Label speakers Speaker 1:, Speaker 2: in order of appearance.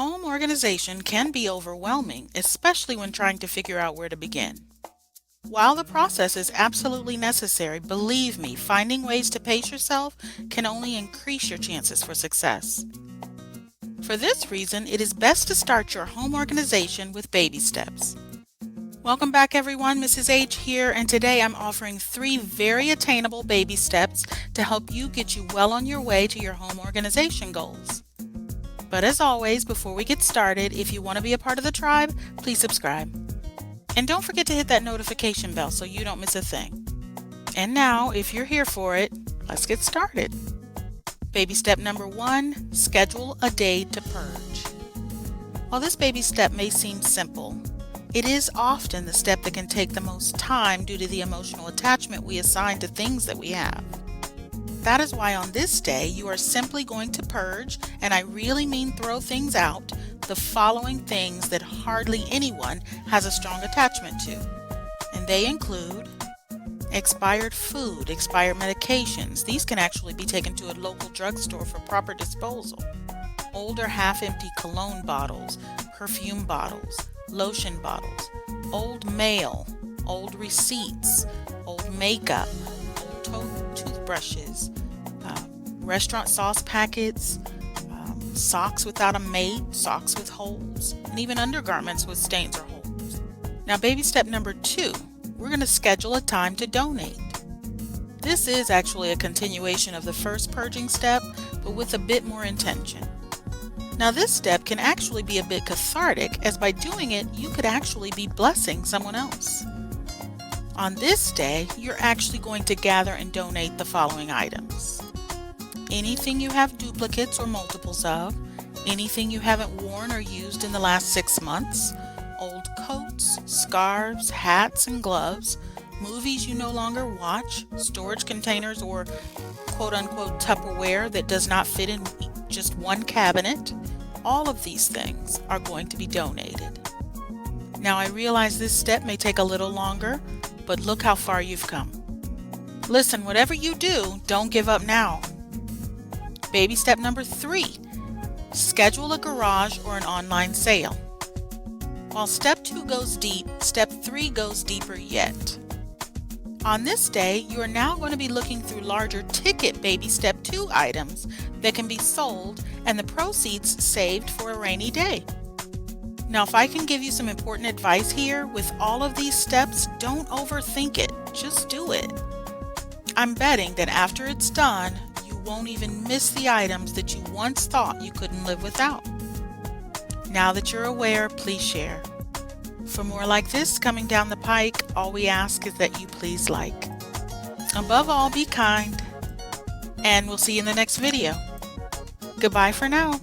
Speaker 1: Home organization can be overwhelming, especially when trying to figure out where to begin. While the process is absolutely necessary, believe me, finding ways to pace yourself can only increase your chances for success. For this reason, it is best to start your home organization with baby steps. Welcome back everyone, Mrs. H here, and today I'm offering 3 very attainable baby steps to help you get you well on your way to your home organization goals. But as always, before we get started, if you want to be a part of the tribe, please subscribe. And don't forget to hit that notification bell so you don't miss a thing. And now, if you're here for it, let's get started. Baby step number 1, schedule a day to purge. While this baby step may seem simple, it is often the step that can take the most time due to the emotional attachment we assign to things that we have. That is why on this day you are simply going to purge, and I really mean throw things out, the following things that hardly anyone has a strong attachment to. And they include expired food, expired medications. These can actually be taken to a local drugstore for proper disposal. Older half-empty cologne bottles, perfume bottles, lotion bottles, old mail, old receipts, old makeup, old toothbrushes, restaurant sauce packets, socks without a mate, socks with holes, and even undergarments with stains or holes. Now, baby step number 2, we're going to schedule a time to donate. This is actually a continuation of the first purging step, but with a bit more intention. Now, this step can actually be a bit cathartic, as by doing it, you could actually be blessing someone else. On this day, you're actually going to gather and donate the following items: anything you have duplicates or multiples of, anything you haven't worn or used in the last 6 months, old coats, scarves, hats, and gloves, movies you no longer watch, storage containers or quote-unquote Tupperware that does not fit in just one cabinet. All of these things are going to be donated. Now, I realize this step may take a little longer, but look how far you've come. Listen, whatever you do, don't give up now. Baby step number 3, schedule a garage or an online sale. While step 2 goes deep, step 3 goes deeper yet. On this day, you are now going to be looking through larger ticket baby step 2 items that can be sold and the proceeds saved for a rainy day. Now, if I can give you some important advice here, with all of these steps, don't overthink it, just do it. I'm betting that after it's done, you won't even miss the items that you once thought you couldn't live without. Now that you're aware, please share. For more like this coming down the pike, all we ask is that you please like. Above all, be kind, and we'll see you in the next video. Goodbye for now.